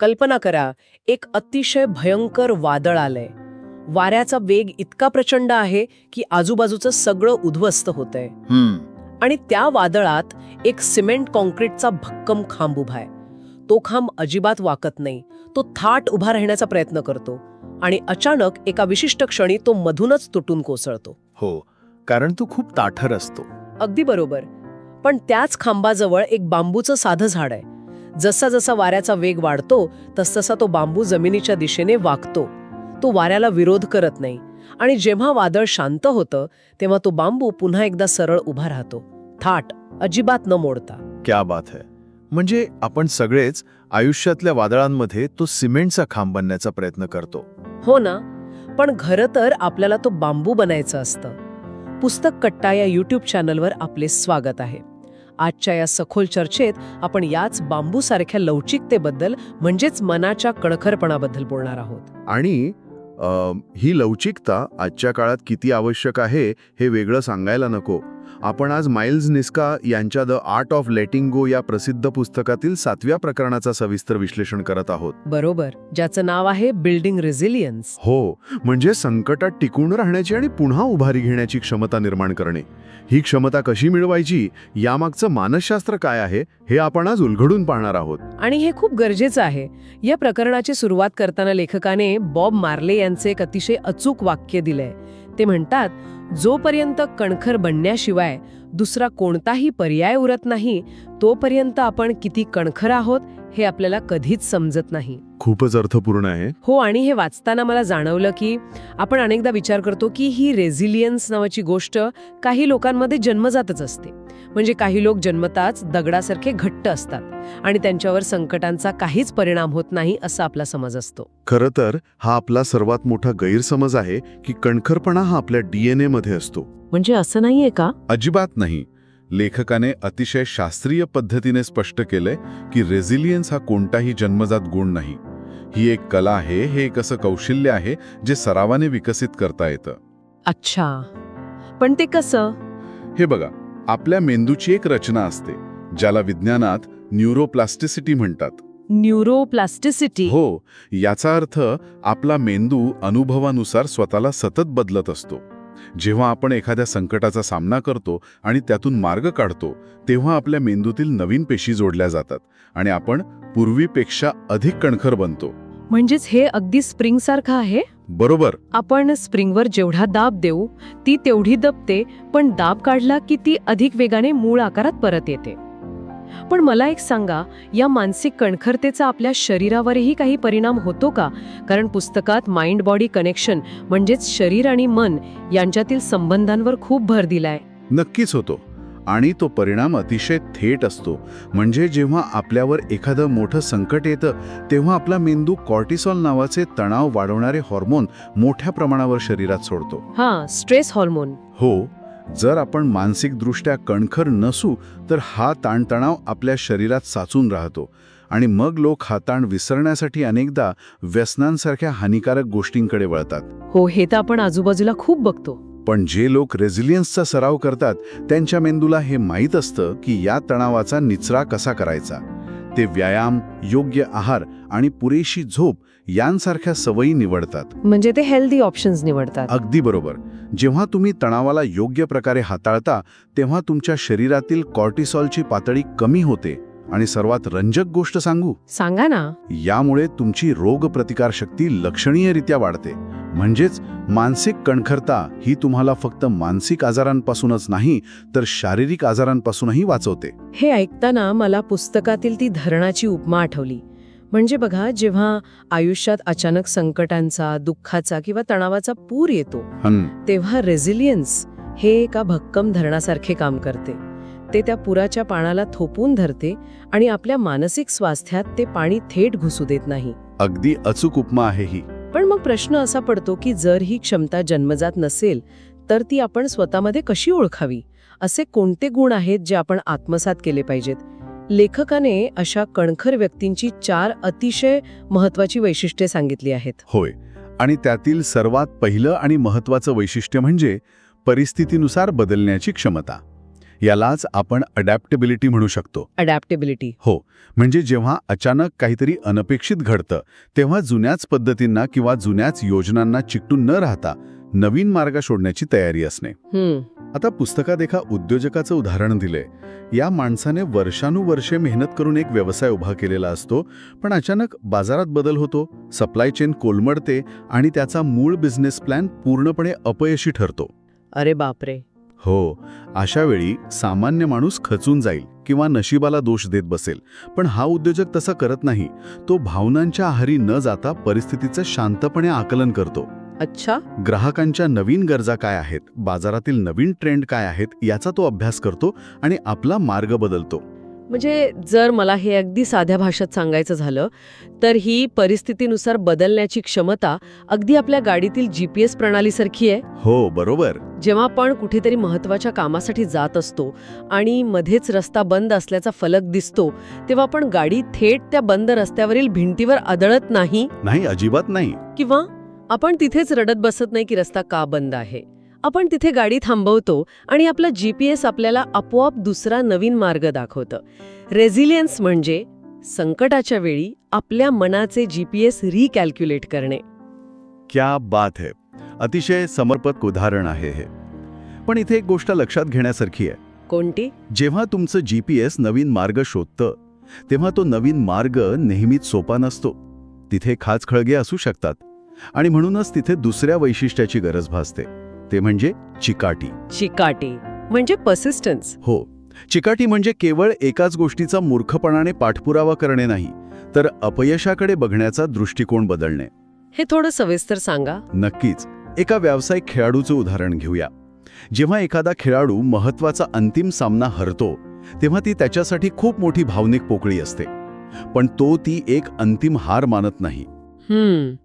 कल्पना करा, एक अतिशय भयंकर वादळ आलंय. वाऱ्याचा वेग इतका प्रचंड आहे की आजूबाजूचं सगळं उद्ध्वस्त होतंय. आणि त्या वादळात एक सिमेंट कॉन्क्रीटचा भक्कम खांब उभा आहे. तो खांब अजिबात वाकत नाही. तो थाट उभा राहण्याचा प्रयत्न करतो आणि अचानक एका विशिष्ट क्षणी तो मधूनच तुटून कोसळतो. हो, कारण तो खूप ताठर असतो. अगदी बरोबर. पण त्याच खांबाजवळ एक बांबूचं साधं झाड आहे. जसा जसा वाऱ्याचा वेग वाढतो तसतसा तो बांबू जमिनीच्या दिशेने वाकतो. तो वाऱ्याला विरोध करत नाही आणि जेव्हा वादळ शांत होतं तेव्हा तो बांबू पुन्हा एकदा सरळ उभा राहतो, थाट, अजिबात न मोडता. क्या बात है. म्हणजे आपण सगळेच आयुष्यातल्या वादळांमध्ये तो सिमेंटचा खांब बनण्याचा प्रयत्न करतो. हो ना. पण खरं तर आपल्याला तो बांबू बनायचं असतं. पुस्तक कट्टा या यूट्यूब चॅनलवर आपले स्वागत आहे. आजच्या या सखोल चर्चेत आपण याच बांबूसारख्या लवचिकतेबद्दल म्हणजेच मनाच्या कणखरपणाबद्दल बोलणार आहोत. आणि ही लवचिकता आजच्या काळात किती आवश्यक आहे हे वेगळं सांगायला नको. आपण आज माइल्स निस्का यांच्या द आर्ट ऑफ लेटिंग गो या प्रसिद्ध पुस्तकातील 7व्या प्रकरणाचा सविस्तर विश्लेषण करत आहोत. बरोबर, ज्याचं नाव आहे बिल्डिंग रेझिलियन्स. हो, म्हणजे संकटात टिकून राहण्याची आणि पुन्हा उभारी घेण्याची क्षमता निर्माण करणे. ही क्षमता कशी मिळवायची, यामागचं मानसशास्त्र काय आहे हे आपण आज उलगडून पाहणार आहोत. आणि हे खूप गरजेचं आहे. या प्रकरणाची सुरुवात करताना लेखकाने बॉब मार्ले यांचे एक अतिशय अचूक वाक्य दिलंय. ते म्हणतात, जोपर्यंत कणखर बनण्याशिवाय दुसरा कोणताही पर्याय उरत नाही तोपर्यंत आपण किती कणखर आहोत हे आपल्याला कधीच समजत नाही. खूपच अर्थपूर्ण आहे. हो, आणि हे वाचताना मला जाणवलं की आपण अनेकदा विचार करतो की ही रेझिलियन्स नावाची गोष्ट काही लोकांमध्ये जन्मजातच असते. म्हणजे काही लोक जन्मताच दगडासारखे घट्ट असतात आणि त्यांच्यावर संकटांचा काहीच परिणाम होत नाही असा आपला समज असतो. खरं तर हा आपला सर्वात मोठा गैरसमज आहे की कणखरपणा हा आपल्या DNA मध्ये असतो. म्हणजे असं नाहीये का? अजिबात नाही. लेखकाने अतिशय शास्त्रीय पद्धतीने स्पष्ट केलंय की रेझिलियन्स हा कोणताही जन्मजात गुण नाही. ही एक कला आहे, हे एक असं कौशल्य आहे जे सरावाने विकसित करता येतं. अच्छा, पण ते कसं? हे बघा, आपल्या मेंदूची एक रचना असते ज्याला विज्ञानात न्यूरोप्लास्टिसिटी म्हणतात. न्यूरोप्लास्टिसिटी? हो, याचा अर्थ आपला मेंदू अनुभवानुसार स्वतःला सतत बदलत असतो. जेव्हा आपण एखाद्या संकटाचा सामना करतो आणि त्यातून मार्ग काढतो तेव्हा आपल्या मेंदूतील नवीन पेशी जोडल्या जातात आणि आपण पूर्वीपेक्षा अधिक कणखर बनतो. म्हणजेच हे अगदी स्प्रिंग सारखं आहे? बरोबर. आपण स्प्रिंगवर जेवढा दाब देऊ ती तेवढी दबते, पण दाब काढला की ती अधिक वेगाने मूळ आकारात परत येते. पण मला एक सांगा, या मानसिक कणखरतेचा आपल्या शरीरावरही काही परिणाम होतो का? कारण पुस्तकात माइंड बॉडी कनेक्शन म्हणजेच शरीर आणि मन यांच्यातील संबंधांवर खूप भर दिलाय. नक्कीच होतो, आणि तो परिणाम अतिशय थेट असतो. म्हणजे जेव्हा आपल्यावर एखादं मोठं संकट येतं तेव्हा आपला मेंदू कॉर्टिसॉल नावाचे तणाव वाढवणारे हॉर्मोन मोठ्या प्रमाणावर शरीरात सोडतो. हां, स्ट्रेस हॉर्मोन. हो, जर आपण मानसिकदृष्ट्या कणखर नसू तर हा ताणतणाव आपल्या शरीरात साचून राहतो आणि मग लोक हा ताण विसरण्यासाठी अनेकदा व्यसनांसारख्या हानिकारक गोष्टींकडे वळतात. हो, हे तर आपण आजूबाजूला खूप बघतो. पण जे लोक रेझिलियन्सचा सराव करतात त्यांच्या मेंदूला हे माहीत असतं की या तणावाचा निचरा कसा करायचा. ते व्यायाम, योग्य आहार आणि पुरेशी झोप यांसारख्या सवयी निवडतात. म्हणजे ते हेल्दी ऑप्शन्स निवडतात. अगदी बरोबर. जेव्हा तुम्ही तणावाला योग्य प्रकारे हाताळता तेव्हा तुमच्या शरीरातील कॉर्टिसॉलची पातळी कमी होते. आणि सर्वात रंजक गोष्ट सांगू? सांगा ना. यामुळे तुमची रोगप्रतिकारशक्ती लक्षणीयरित्या वाढते. म्हणजेच मानसिक कणखरता ही तुम्हाला फक्त मानसिक आजारांपासूनच नाही तर शारीरिक आजारांपासूनही वाचवते. हे ऐकताना मला पुस्तकातील ती धरणाची उपमा आठवली. म्हणजे बघा, जेव्हा आयुष्यात अचानक संकटांचा, दुःखाचा किंवा तणावाचा पूर येतो तेव्हा रेझिलियन्स हे एका भक्कम धरणासारखे काम करते. ते त्या पुराच्या पाण्याला थोपून धरते आणि आपल्या मानसिक स्वास्थ्यात ते पाणी थेट घुसू देत नाही. अगदी अचूक उपमा आहे ही. पण मग प्रश्न असा पडतो की जर ही क्षमता जन्मजात नसेल तर ती आपण स्वतःमध्ये कशी ओळखावी? असे कोणते गुण आहेत जे आपण आत्मसात केले पाहिजेत? लेखकाने अशा कणखर व्यक्तींची 4 अतिशय महत्वाची वैशिष्ट्ये सांगितली आहेत. होय, आणि त्यातील सर्वात पहिलं आणि महत्वाचं वैशिष्ट्य म्हणजे परिस्थितीनुसार बदलण्याची क्षमता. यालाच आपण अडॅप्टेबिलिटी म्हणू शकतो. अडॅप्टेबिलिटी. हो, म्हणजे जेव्हा अचानक काहीतरी अनपेक्षित घडतं तेव्हा जुन्याच पद्धतींना किंवा जुन्याच योजनांना चिकटून न राहता नवीन मार्ग शोधण्याची तयारी असणे. आता पुस्तकात एका उद्योजकाचं उदाहरण दिलंय. या माणसाने वर्षानुवर्षे मेहनत करून एक व्यवसाय उभा केलेला असतो, पण अचानक बाजारात बदल होतो, सप्लाय चेन कोलमडते आणि त्याचा मूळ बिझनेस प्लॅन पूर्णपणे अपयशी ठरतो. अरे बापरे. हो, अशा वेळी सामान्य माणूस खचून जाईल किंवा नशिबाला दोष देत बसेल. पण हा उद्योजक तसं करत नाही. तो भावनांच्या आहारी न जाता परिस्थितीचं शांतपणे आकलन करतो. अच्छा. ग्राहकांच्या नवीन गरजा काय आहेत, बाजारातील नवीन ट्रेंड काय आहेत याचा तो अभ्यास करतो आणि आपला मार्ग बदलतो. म्हणजे जर मला हे अगदी साध्या भाषेत सांगायचं झालं तर ही परिस्थितीनुसार बदलण्याची क्षमता अगदी आपल्या गाडीतील GPS प्रणालीसारखी आहे. हो, बरोबर. जेव्हा आपण कुठेतरी महत्वाच्या कामासाठी जात असतो आणि मध्येच रस्ता बंद असल्याचा फलक दिसतो तेव्हा आपण गाडी थेट त्या बंद रस्त्यावरील भिंतीवर आदळत नाही. अजिबात नाही. किंवा आपण तिथेच रडत बसत नाही की रस्ता का बंद आहे. आपण तिथे गाडी थांबवतो आणि आपला GPS आपल्याला आपोआप दुसरा नवीन मार्ग दाखवतं. रेझिलियन्स म्हणजे संकटाच्या वेळी आपल्या मनाचे GPS रिकॅल्क्युलेट करणे. क्या बात है. अतिशय समर्पक उदाहरण आहे हे. पण इथे एक गोष्ट लक्षात घेण्यासारखी आहे. कोणती? जेव्हा तुमचं GPS नवीन मार्ग शोधतं तेव्हा तो नवीन मार्ग नेहमीच सोपा नसतो. तिथे खाचखळगे असू शकतात आणि म्हणूनच तिथे दुसऱ्या वैशिष्ट्याची गरज भासते. ते म्हणजे चिकाटी. चिकाटी म्हणजे पर्सिस्टन्स. हो, चिकाटी म्हणजे केवळ एकाच गोष्टीचा मूर्खपणाने पाठपुरावा करणे नाही, तर अपयशाकडे बघण्याचा दृष्टिकोन बदलणे. हे थोडं सविस्तर सांगा. नक्कीच. एका व्यावसायिक खेळाडूचं उदाहरण घेऊया. जेव्हा एखादा खेळाडू महत्वाचा अंतिम सामना हरतो तेव्हा ती त्याच्यासाठी खूप मोठी भावनिक पोकळी असते. पण तो ती एक अंतिम हार मानत नाही.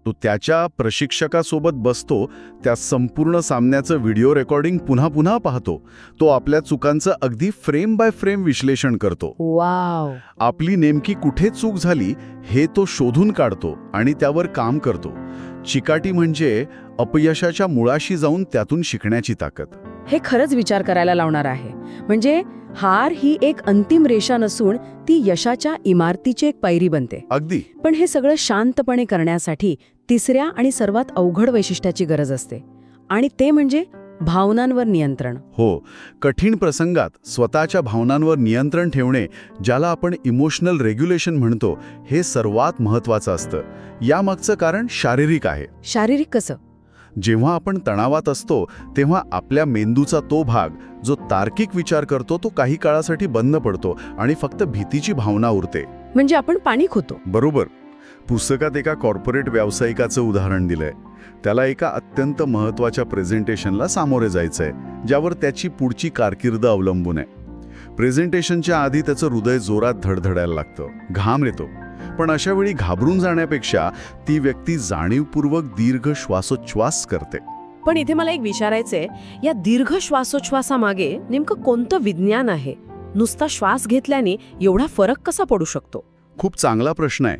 तो त्याच्या प्रशिक्षकासोबत बसतो, त्या संपूर्ण सामन्याचं व्हिडिओ रेकॉर्डिंग पुन्हा पुन्हा पाहतो. तो आपल्या चुकांचं अगदी फ्रेम बाय फ्रेम विश्लेषण करतो. वाव. आपली नेमकी कुठे चूक झाली हे तो शोधून काढतो आणि त्यावर काम करतो. चिकाटी म्हणजे अपयशाच्या मुळाशी जाऊन त्यातून शिकण्याची ताकद. हे खरंच विचार करायला लावणार आहे. म्हणजे हार ही एक अंतिम रेषा नसून ती यशाच्या इमारतीची एक पायरी बनते. अगदी. पण हे सगळं शांतपणे करण्यासाठी तिसऱ्या आणि सर्वात अवघड वैशिष्ट्याची गरज असते, आणि ते म्हणजे भावनांवर नियंत्रण. हो, कठीण प्रसंगात स्वतःच्या भावनांवर नियंत्रण ठेवणे, ज्याला आपण इमोशनल रेग्युलेशन म्हणतो, हे सर्वात महत्त्वाचं असतं. यामागचं कारण शारीरिक आहे. शारीरिक कसं? जेव्हा आपण तणावात असतो तेव्हा आपल्या मेंदूचा तो भाग जो तार्किक विचार करतो तो काही काळासाठी बंद पडतो आणि फक्त भीतीची भावना उरते. म्हणजे आपण पाणीक होतो. बरोबर. पुस्तकात एका कॉर्पोरेट व्यावसायिकाचं उदाहरण दिलंय. त्याला एका अत्यंत महत्त्वाच्या प्रेझेंटेशनला सामोरे जायचंय, ज्यावर त्याची पुढची कारकीर्द अवलंबून आहे. प्रेझेंटेशनच्या आधी त्याचं हृदय जोरात धडधडायला लागतं, घाम येतो. पण अशा वेळी घाबरून जाण्यापेक्षा ती व्यक्ती जाणीवपूर्वक दीर्घ श्वासोच्छ्वास करते. पण इथे मला एक विचारायचंय, या दीर्घ श्वासोच्छ्वासामागे नेमकं कोणतं विज्ञान आहे? नुसता श्वास घेतल्याने एवढा फरक कसा पडू शकतो? खूप चांगला प्रश्न आहे.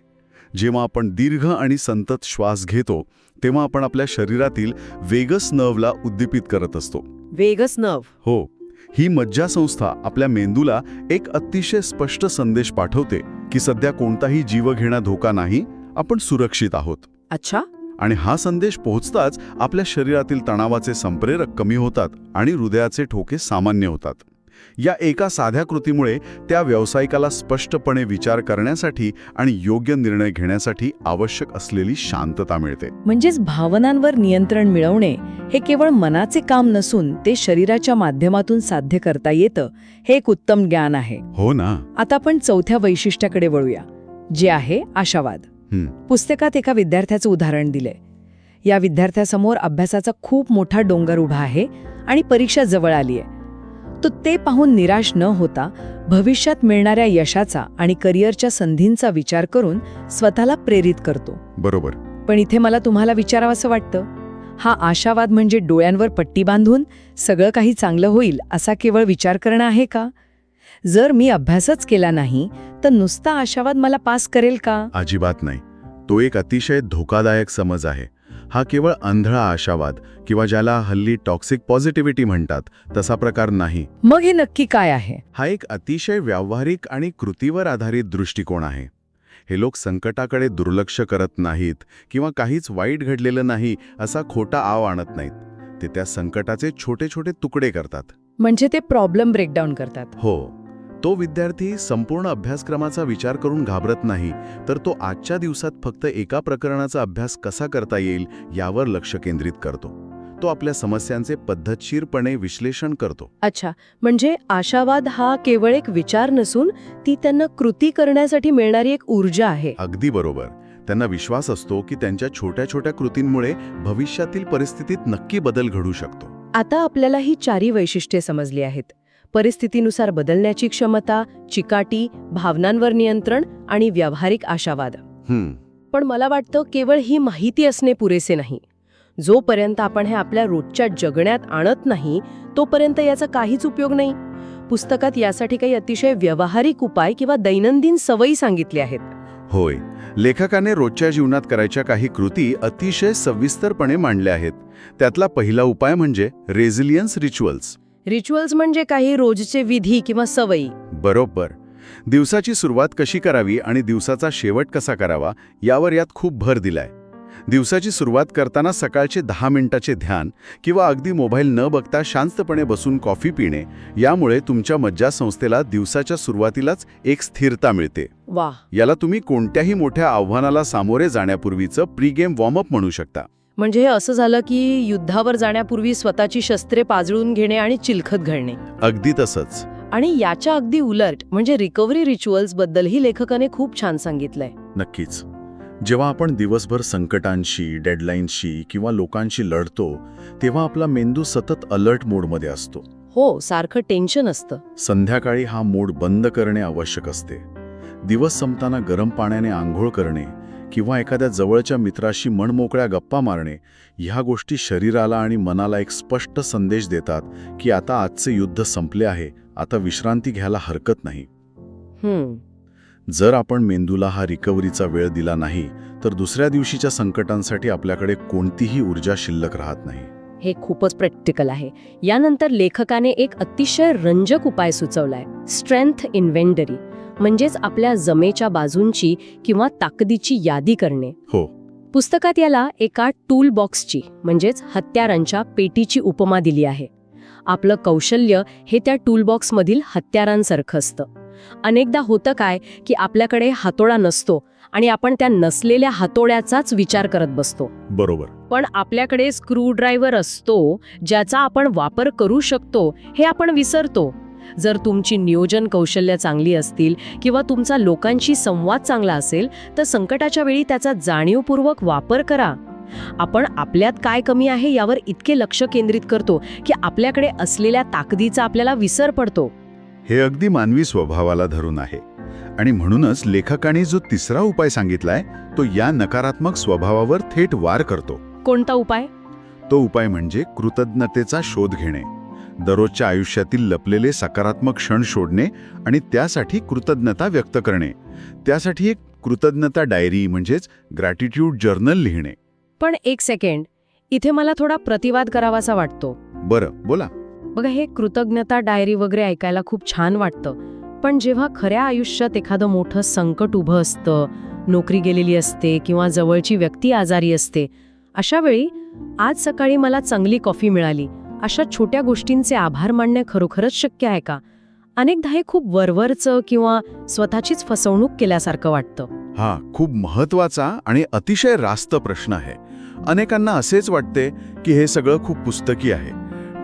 जेव्हा आपण दीर्घ आणि संतत श्वास घेतो तेव्हा आपण आपल्या शरीरातील वेगस नर्वला उद्दीपित करत असतो. Vagus nerve? हो. ही मज्जासंस्था आपल्या मेंदूला एक अतिशय स्पष्ट संदेश पाठवते की सध्या कोणताही जीवघेणा धोका नाही, आपण सुरक्षित आहोत. अच्छा. आणि हा संदेश पोहोचताच आपल्या शरीरातील तणावाचे संप्रेरक कमी होतात आणि हृदयाचे ठोके सामान्य होतात. या एका साध्या कृतीमुळे त्या व्यावसायिकाला स्पष्टपणे विचार करण्यासाठी आणि योग्य निर्णय घेण्यासाठी आवश्यक असलेली शांतता मिळते. म्हणजेच भावनांवर नियंत्रण मिळवणे हे केवळ मनाचे काम नसून ते शरीराच्या माध्यमातून साध्य करता येतं, हे एक उत्तम ज्ञान आहे. हो ना. आता आपण चौथ्या वैशिष्ट्याकडे वळूया, जे आहे आशावाद. पुस्तकात एका विद्यार्थ्याचं उदाहरण दिलंय. या विद्यार्थ्यासमोर अभ्यासाचा खूप मोठा डोंगर उभा आहे आणि परीक्षा जवळ आली आहे. तो ते पाहून निराश न होता भविष्यात मिळणाऱ्या यशाचा आणि करिअरच्या संधींचा विचार करून स्वतःला प्रेरित करतो. बरोबर. पण इथे मला तुम्हाला विचारावंसं वाटतं, हा आशावाद म्हणजे डोळ्यांवर पट्टी बांधून सगळं काही चांगलं होईल असा केवळ विचार करणं आहे का? जर मी अभ्यासच केला नाही तर नुसता आशावाद मला पास करेल का? अजिबात नाही. तो एक अतिशय धोकादायक समज आहे. हा केवळ अंधळा आशावाद किंवा ज्याला हल्ली टॉक्सिक पॉझिटिव्हिटी म्हणतात तसा प्रकार नाही. मग हे नक्की काय आहे? हा एक अतिशय व्यावहारिक आणि कृतीवर आधारित दृष्टिकोन आहे. हे लोक संकटाकडे दुर्लक्ष करत नाहीत किंवा काहीच वाईट घडलेलं नाही असा खोटा आव आणत नाहीत. ते त्या संकटाचे छोटे छोटे तुकडे करतात. म्हणजे ते प्रॉब्लेम ब्रेकडाऊन करतात. हो, तो विद्यार्थी संपूर्ण अभ्यासक्रमाचा विचार करून घाबरत नाही, तर तो आजच्या दिवसात फक्त एका प्रकरणाचा अभ्यास कसा करता येईल यावर लक्ष केंद्रित करतो. तो आपल्या समस्यांचे पद्धतशीरपणे विश्लेषण करतो. अच्छा, म्हणजे आशावाद हा केवळ एक विचार नसून ती त्यांना कृती करण्यासाठी मिळणारी एक ऊर्जा आहे. अगदी बरोबर. त्यांना विश्वास असतो की त्यांच्या छोट्या छोट्या कृतींमुळे भविष्यातील परिस्थितीत नक्की बदल घडू शकतो. आता आपल्याला ही चारी वैशिष्ट्ये समजली आहेत. परिस्थितीनुसार बदलण्याची क्षमता, चिकाटी, भावनांवर नियंत्रण आणि व्यावहारिक आशावाद. पण मला वाटतं केवळ ही माहिती असणे पुरेसे नाही. जोपर्यंत आपण हे आपल्या रोजच्या जगण्यात आणत नाही तोपर्यंत याचा काहीच उपयोग नाही. पुस्तकात यासाठी काही अतिशय व्यावहारिक उपाय किंवा दैनंदिन सवयी सांगितल्या आहेत. होय, लेखकाने रोजच्या जीवनात करायच्या काही कृती अतिशय सविस्तरपणे मांडल्या आहेत. त्यातला पहिला उपाय म्हणजे रेझिलियन्स रिच्युअल्स. रिच्युअल्स म्हणजे काही रोजचे विधी किंवा सवयी. बरोबर. दिवसाची सुरुवात कशी करावी आणि दिवसाचा शेवट कसा करावा यावर यात खूप भर दिलाय. दिवसाची सुरुवात करताना सकाळचे 10 मिनिटाचे ध्यान किंवा अगदी मोबाईल न बघता शांतपणे बसून कॉफी पिणे, यामुळे तुमच्या मज्जासंस्थेला दिवसाच्या सुरुवातीलाच एक स्थिरता मिळते. वाह. याला तुम्ही कोणत्याही मोठ्या आव्हानाला सामोरे जाण्यापूर्वीचं प्री-गेम वॉर्मअप म्हणू शकता. म्हणजे हे असं झालं की युद्धावर जाण्यापूर्वी स्वतःची शस्त्रे पाजळून घेणे आणि चिलखत घालणे. अगदी तसंच. आणि याच्या अगदी उलट म्हणजे रिकव्हरी रिच्युअल्स बद्दलही लेखकाने खूप छान सांगितलंय. नक्कीच. जेव्हा आपण दिवसभर संकटांशी, डेडलाईन्सशी किंवा लोकांशी लढतो तेव्हा आपला मेंदू सतत अलर्ट मोडमध्ये असतो. हो, सारखं टेन्शन असतं. संध्याकाळी हा मोड बंद करणे आवश्यक असते. दिवस संपताना गरम पाण्याने आंघोळ करणे किंवा एखाद्या जवळच्या मित्राशी मनमोकळ्या गप्पा मारणे, ह्या गोष्टी शरीराला आणि मनाला एक स्पष्ट संदेश देतात की आता आजचे युद्ध संपले आहे, आता विश्रांती घ्यायला हरकत नाही. जर आपण मेंदूला हा रिकव्हरीचा वेळ दिला नाही तर दुसऱ्या दिवशीच्या संकटांसाठी आपल्याकडे कोणतीही ऊर्जा शिल्लक राहत नाही. हे खूपच प्रॅक्टिकल आहे. यानंतर लेखकाने एक अतिशय रंजक उपाय सुचवलाय, स्ट्रेंथ इन्व्हेंटरी. म्हणजेच आपल्या जमेच्या बाजूंची किंवा ताकदीची यादी करणे. हो. पुस्तकात याला एका टूल बॉक्सची म्हणजेच हत्यारांच्या पेटीची उपमा दिली आहे. आपलं कौशल्य हे त्या टूलबॉक्समधील हत्यारांसारखं असतं. अनेकदा होतं काय की आपल्याकडे हातोडा नसतो आणि आपण त्या नसलेल्या हातोड्याचाच विचार करत बसतो. बरोबर. पण आपल्याकडे स्क्रूड्रायव्हर असतो ज्याचा आपण वापर करू शकतो हे आपण विसरतो. जर तुमची नियोजन कौशल्य चांगली असतील किंवा तुमचा लोकांशी संवाद चांगला असेल तर संकटाच्या वेळी त्याचा जाणीवपूर्वक वापर करा. आपण आपल्यात काय कमी आहे यावर इतके लक्ष केंद्रित करतो की आपल्याकडे असलेल्या ताकदीचा आपल्याला विसर पडतो. हे अगदी मानवी स्वभावाला धरून आहे आणि म्हणूनच लेखकाने जो तिसरा उपाय सांगितलाय तो या नकारात्मक स्वभावावर थेट वार करतो. कोणता उपाय? तो उपाय म्हणजे कृतज्ञतेचा शोध घेणे. दररोजच्या आयुष्यातील लपलेले सकारात्मक क्षण शोधणे आणि त्यासाठी कृतज्ञता व्यक्त करणे. त्यासाठी एक कृतज्ञता डायरी म्हणजेच ग्रॅटिट्यूड जर्नल लिहिणे. पण एक सेकंड, इथे मला थोडा प्रतिवाद करावासा वाटतो. बरं, बोला. बघा, हे कृतज्ञता डायरी वगैरे ऐकायला खूप छान वाटतं, पण जेव्हा खऱ्या आयुष्यात एखादं मोठं संकट उभं असतं, नोकरी गेलेली असते किंवा जवळची व्यक्ती आजारी असते, अशा वेळी आज सकाळी मला चांगली कॉफी मिळाली अशा छोट्या गोष्टींचे आभार मानणे खरोखरच शक्य आहे का? अनेकदा हे खूप वरवरचं किंवा स्वतःचीच फसवणूक केल्यासारखं वाटतं. हा खूप महत्वाचा आणि अतिशय रास्त प्रश्न आहे. अनेकांना असेच वाटते की हे सगळं खूप पुस्तकी आहे,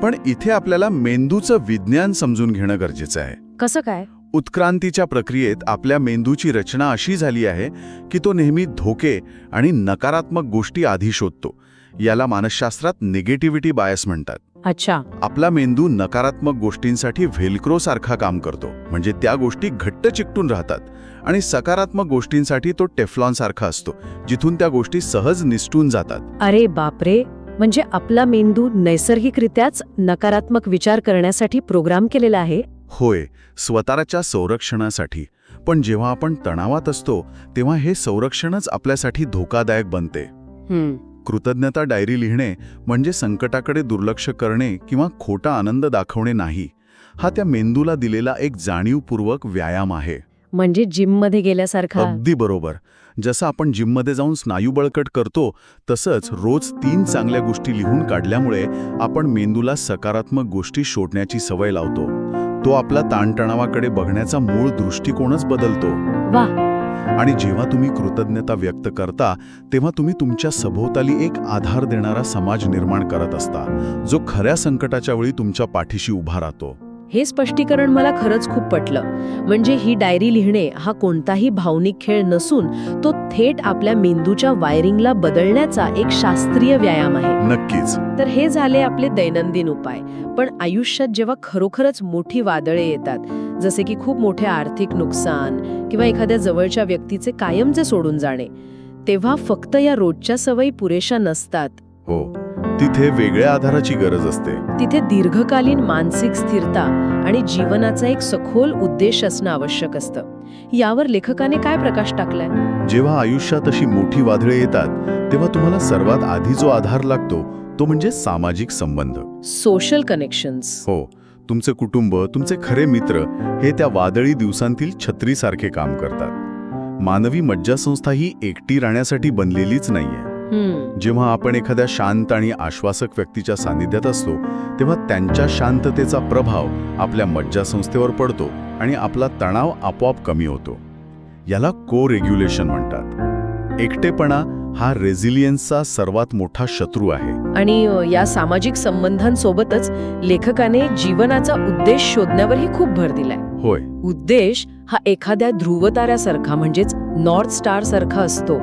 पण इथे आपल्याला मेंदूचं विज्ञान समजून घेणं गरजेचं आहे. कसं काय? उत्क्रांतीच्या प्रक्रियेत आपल्या मेंदूची रचना अशी झाली आहे की तो नेहमी धोके आणि नकारात्मक गोष्टी आधी शोधतो. याला मानसशास्त्रात निगेटिव्हिटी बायस म्हणतात. अच्छा. आपला मेंदू नकारात्मक गोष्टींसाठी व्हेल्क्रो सारखा काम करतो, म्हणजे त्या गोष्टी घट्ट चिकटून राहतात, आणि सकारात्मक गोष्टींसाठी तो टेफ्लॉन सारखा असतो, जिथून त्या गोष्टी सहज निसटून जातात. अरे बापरे, म्हणजे आपला मेंदू नैसर्गिकरित्याच नकारात्मक विचार करण्यासाठी प्रोग्राम केलेला आहे. होय, स्वतःच्या संरक्षणासाठी. पण जेव्हा आपण तणावात असतो तेव्हा हे संरक्षणच आपल्यासाठी धोकादायक बनते. कृतज्ञता डायरी लिहिणे म्हणजे संकटाकडे दुर्लक्ष करणे किंवा खोटा आनंद दाखवणे नाही. हा त्या मेंदूला दिलेला एक जाणीवपूर्वक व्यायाम आहे. म्हणजे जिममध्ये गेल्यासारखा. अगदी बरोबर. जसं आपण जिममध्ये जाऊन स्नायू बळकट करतो तसंच रोज 3 चांगल्या गोष्टी लिहून काढल्यामुळे आपण मेंदूला सकारात्मक गोष्टी शोधण्याची सवय लावतो. तो आपला ताणतणावाकडे बघण्याचा मूळ दृष्टिकोनच बदलतो. वाह. आणि जेव्हा तुम्ही कृतज्ञता व्यक्त करता तेव्हा तुम्ही तुमच्या सभोवताली एक आधार देणारा समाज निर्माण करत असता, जो खऱ्या संकटाच्या वेळी तुमच्या पाठीशी उभा राहतो. हे स्पष्टीकरण मला खरंच खूप पटलं. म्हणजे ही डायरी लिहिणे हा कोणताही भावनिक खेळ नसून तो थेट आपल्या मेंदूच्या वायरिंगला बदलण्याचा एक शास्त्रीय व्यायाम आहे. नक्कीच. तर हे झाले आपले दैनंदिन उपाय. पण आयुष्यात जेव्हा खरोखरच मोठी वादळे येतात, जसे की खूप मोठे आर्थिक नुकसान किंवा एखाद्या जवळच्या व्यक्तीचे कायमचे सोडून जाणे, तेव्हा फक्त या रोजच्या सवयी पुरेशा नसतात. हो, तिथे वेगळ्या आधाराची गरज असते. तिथे दीर्घकालीन मानसिक स्थिरता आणि जीवनाचा एक सखोल उद्देश असणं आवश्यक असतं. यावर लेखकाने काय प्रकाश टाकलाय? जेव्हा आयुष्यात अशी मोठी वादळे येतात तेव्हा तुम्हाला सर्वात आधी जो आधार लागतो तो म्हणजे सामाजिक संबंध. Social connections. हो, तुमचे कुटुंब, तुमचे खरे मित्र हे त्या वादळी दिवसांतील छत्रीसारखे काम करतात. मानवी मज्जासंस्था ही एकटी राहण्यासाठी बनलेलीच नाहीये. जेव्हा आपण एखाद्या शांत आणि आश्वासक व्यक्तीच्या सानिध्यात असतो तेव्हा त्यांच्या शांततेचा प्रभाव आपल्या मज्जासंस्थेवर पडतो आणि आपला तणाव आपोआप कमी होतो. याला को-रेग्युलेशन म्हणतात. एकटेपणा हा रेझिलियन्सचा सर्वात मोठा शत्रू आहे. आणि या सामाजिक संबंधांसोबतच लेखकाने जीवनाचा उद्देश शोधण्यावरही खूप भर दिलाय. होय. उद्देश हा एखाद्या ध्रुवताऱ्यासारखा म्हणजेच नॉर्थ स्टार सारखा असतो.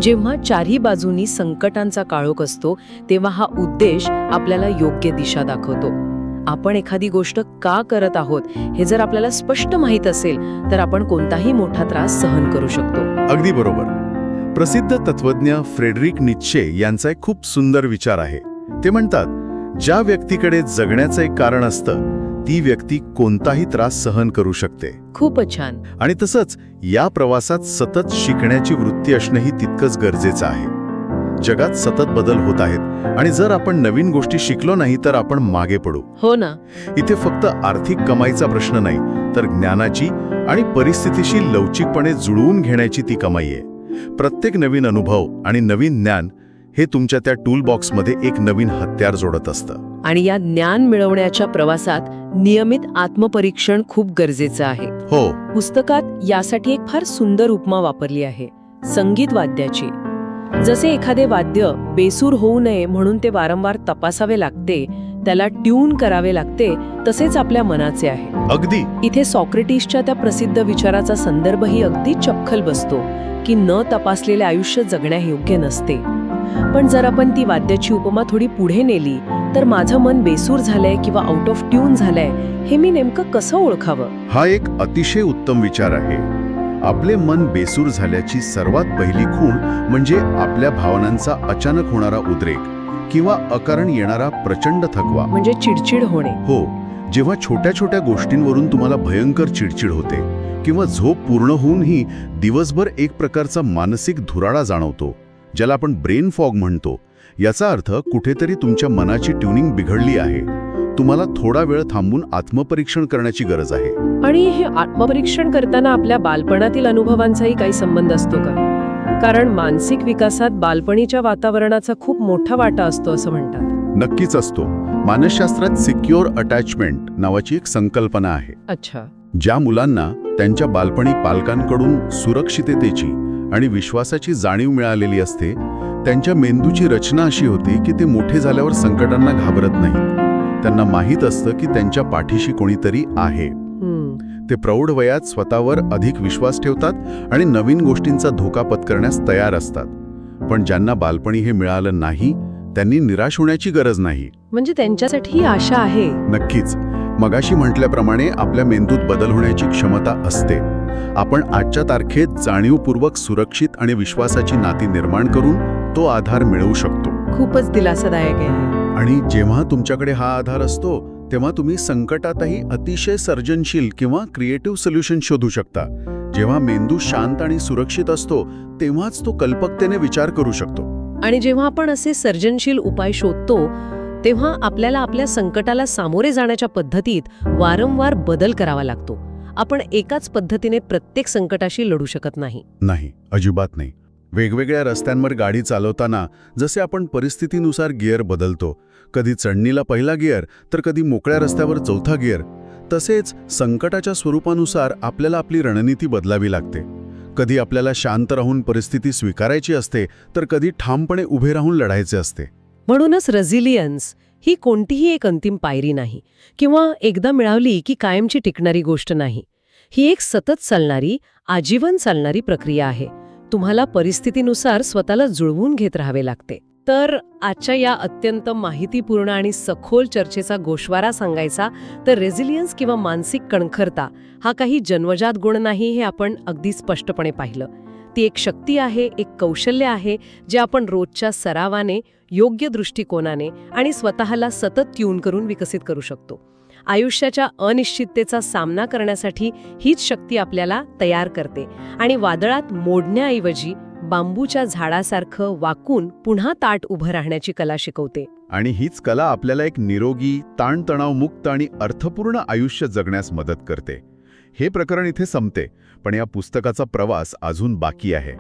जेव्हा चारही बाजूनी संकटांचा काळोख असतो तेव्हा हा उद्देश आपल्याला योग्य दिशा दाखवतो. आपण एखादी गोष्ट का करत आहोत हे जर आपल्याला स्पष्ट माहीत असेल तर आपण कोणताही मोठा त्रास सहन करू शकतो. अगदी बरोबर. प्रसिद्ध तत्वज्ञ फ्रेडरिक नीत्शे यांचा एक खूप सुंदर विचार आहे. ते म्हणतात, ज्या व्यक्तीकडे जगण्याचं एक कारण असतं ती व्यक्ती कोणताही त्रास सहन करू शकते. खूपच छान. आणि तसंच या प्रवासात सतत शिकण्याची वृत्ती असणंही तितकंच गरजेचं आहे. जगात सतत बदल होत आहेत आणि जर आपण नवीन गोष्टी शिकलो नाही तर आपण मागे पडू. हो ना. इथे फक्त आर्थिक कमाईचा प्रश्न नाही तर ज्ञानाची आणि परिस्थितीशी लवचिकपणे जुळवून घेण्याची ती कमाई आहे. प्रत्येक नवीन अनुभव आणि नवीन ज्ञान हे तुमच्या त्या टूल बॉक्समध्ये एक नवीन हत्यार जोडत असतं. आणि या ज्ञान मिळवण्याच्या प्रवासात नियमित आत्मपरीक्षण खूप गरजेचं आहे. हो. पुस्तकात यासाठी एक फार सुंदर उपमा वापरली आहे, संगीत वाद्याची. जसे एखादे वाद्य बेसूर होऊ नये म्हणून ते वारंवार तपासावे लागते, त्याला ट्यून करावे लागते, तसेच आपल्या मनाचे आहे. अगदी. इथे सॉक्रेटिसच्या त्या प्रसिद्ध विचाराचा संदर्भही अगदी चपखल बसतो की न तपासलेले आयुष्य जगण्यायोग्य नसते. पण जर आपण ती वाद्याची उपमा थोडी पुढे नेली तर माझं मन बेसूर झालंय किंवा आउट ऑफ ट्यून झालंय हे मी नेमकं कसं ओळखावं? हा एक अतिशय उत्तम विचार आहे. आपले मन बेसूर झाल्याची सर्वात पहिली खूण म्हणजे आपल्या भावनांचा अचानक होणारा उद्रेक किंवा अकारण येणारा प्रचंड थकवा, म्हणजे चिडचिड होणे. हो. जेव्हा छोट्या छोट्या गोष्टींवरून तुम्हाला भयंकर चिडचिड होते किंवा झोप पूर्ण होऊनही दिवसभर एक प्रकारचा मानसिक धुराळा जाणवतो, ज्याला आपण ब्रेन फॉग म्हणतो, याचा अर्थ कुठेतरी तुमच्या मनाची ट्यूनिंग बिघडली आहे. तुम्हाला थोडा वेळ थांबून आत्मपरीक्षण करण्याची गरज आहे. आणि हे आत्मपरीक्षण करताना आपल्या बालपणातील अनुभवांचाही काही संबंध असतो का? कारण मानसिक विकासात बालपणीच्या वातावरणाचा खूप मोठा वाटा असतो असं म्हणतात. नक्कीच असतो. मानसशास्त्रात सिक्युअर अटॅचमेंट नावाची एक संकल्पना आहे. अच्छा. ज्या मुलांना त्यांच्या बालपणी पालकांकडून सुरक्षिततेची आणि विश्वासाची जाणीव मिळालेली असते त्यांच्या मेंदूची रचना अशी होती की ते मोठे झाल्यावर संकटांना घाबरत नाहीत. त्यांना माहीत असतं की त्यांच्या पाठीशी कोणीतरी आहे. ते प्रौढ वयात स्वतःवर अधिक विश्वास ठेवतात आणि नवीन गोष्टींचा धोका पत्करण्यास तयार असतात. पण ज्यांना बालपणी हे मिळालं नाही त्यांनी निराश होण्याची गरज नाही. म्हणजे त्यांच्यासाठी ही आशा आहे. नक्कीच. मगाशी म्हटल्याप्रमाणे आपल्या मेंदूत बदल होण्याची क्षमता असते. आपण आजच्या तारखेत जाणीवपूर्वक सुरक्षित आणि विश्वासाची नाती निर्माण करून तो आधार मिळवू शकतो. खूपच दिलासादायक आहे. आणि जेव्हा तुमच्याकडे हा आधार असतो तेव्हा तुम्ही संकटातही अतिशय सर्जनशील किंवा क्रिएटिव्ह सोल्युशन शोधू शकता. जेव्हा मेंदू शांत आणि सुरक्षित असतो तेव्हाच तो कल्पकतेने विचार करू शकतो. आणि जेव्हा आपण असे सर्जनशील उपाय शोधतो तेव्हा आपल्याला आपल्या संकटाला सामोरे जाण्याच्या पद्धतीत वारंवार बदल करावा लागतो. आपण एकाच पद्धतीने प्रत्येक संकटाशी लढू शकत नाही. नाही, अजिबात नाही. वेगवेगळ्या रस्त्यांवर गाडी चालवताना जसे आपण परिस्थितीनुसार गिअर बदलतो, कधी चढणीला पहिला गिअर तर कधी मोकळ्या रस्त्यावर चौथा गिअर, तसेच संकटाच्या स्वरूपानुसार आपल्याला आपली रणनीती बदलावी लागते. कधी आपल्याला शांत राहून परिस्थिती स्वीकारायची असते तर कधी ठामपणे उभे राहून लढायचे असते. म्हणूनच रेझिलियन्स ही कोणतीही एक अंतिम पायरी नाही किंवा एकदा मिळवली की कायमची टिकणारी गोष्ट नाही. ही एक सतत चालणारी, आजीवन चालणारी प्रक्रिया आहे. तुम्हाला परिस्थितीनुसार स्वतःला जुळवून घेत राहावे लागते. तर आजच्या या अत्यंत माहितीपूर्ण आणि सखोल चर्चेचा गोषवारा सांगायचा तर रेझिलियन्स किंवा मानसिक कणखरता हा काही जन्मजात गुण नाही हे आपण अगदी स्पष्टपणे पाहिलं. ती एक शक्ती आहे, एक कौशल्य आहे जे आपण रोजच्या सरावाने, योग्य दृष्टिकोनाने आणि स्वतःला सतत ट्यून करून विकसित करू शकतो. आयुष्याच्या अनिश्चिततेचा सामना करण्यासाठी हीच शक्ती आपल्याला तयार करते आणि वादळात मोडण्याऐवजी बांबूच्या झाडासारखं वाकून पुन्हा ताठ उभं राहण्याची कला शिकवते. आणि हीच कला आपल्याला एक निरोगी, ताणतणावमुक्त आणि अर्थपूर्ण आयुष्य जगण्यास मदत करते. हे प्रकरण इथे संपते, पण या पुस्तकाचा प्रवास अजून बाकी आहे.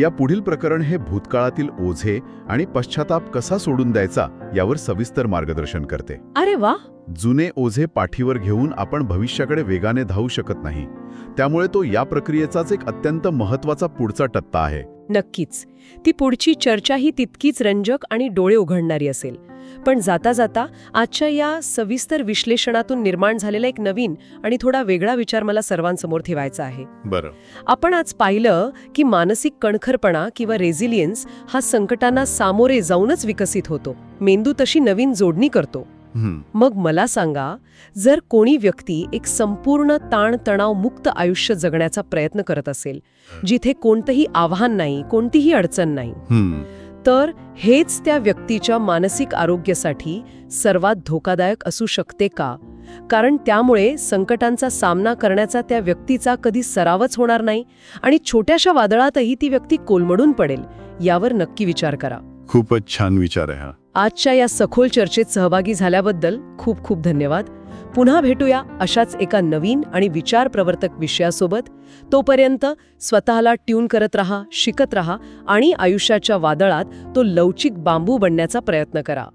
या पुढील प्रकरण हे भूतकाळातील ओझे आणि पश्चाताप कसा सोडून द्यायचा यावर सविस्तर मार्गदर्शन करते. अरे वा! जुने ओझे पाठीवर घेऊन आपण भविष्याकडे वेगाने धावू शकत नाही. त्यामुळे तो या प्रक्रियेचाच एक अत्यंत महत्त्वाचा पुढचा टप्पा आहे. नक्कीच. ती पुढची चर्चाही तितकीच रंजक आणि डोळे उघडणारी असेल. पण जाता जाता आजच्या या सविस्तर विश्लेषणातून निर्माण झालेला एक नवीन आणि थोडा वेगळा विचार मला सर्वांसमोर ठेवायचा आहे. बरं. आपण आज पाहिलं की मानसिक कणखरपणा किंवा रेझिलियन्स हा संकटांना सामोरे जाऊनच विकसित होतो. मेंदू तशी नवीन जोडणी करतो. मग मला सांगा, जर कोणी व्यक्ती एक संपूर्ण ताणतणाव मुक्त आयुष्य जगण्याचा प्रयत्न करत असेल, जिथे कोणतंही आव्हान नाही, कोणतीही अडचण नाही, तर हेच त्या व्यक्तीच्या मानसिक आरोग्यासाठी सर्वात धोकादायक असू शकते का? कारण त्यामुळे संकटांचा सामना करण्याचा त्या व्यक्तीचा कधी सरावच होणार नाही आणि छोट्याशा वादळातही ती व्यक्ती कोलमडून पडेल. यावर नक्की विचार करा. खूपच छान विचार आहे हा. आजच्या या सखोल चर्चेत सहभागी झाल्याबद्दल खूप खूप धन्यवाद. पुन्हा भेटूया अशाच एका नवीन आणि विचार प्रवर्तक विषयासोबत. तोपर्यंत स्वतःला ट्यून करत राहा, शिकत राहा आणि आयुष्याच्या वादळात तो लवचिक बांबू बनण्याचा प्रयत्न करा.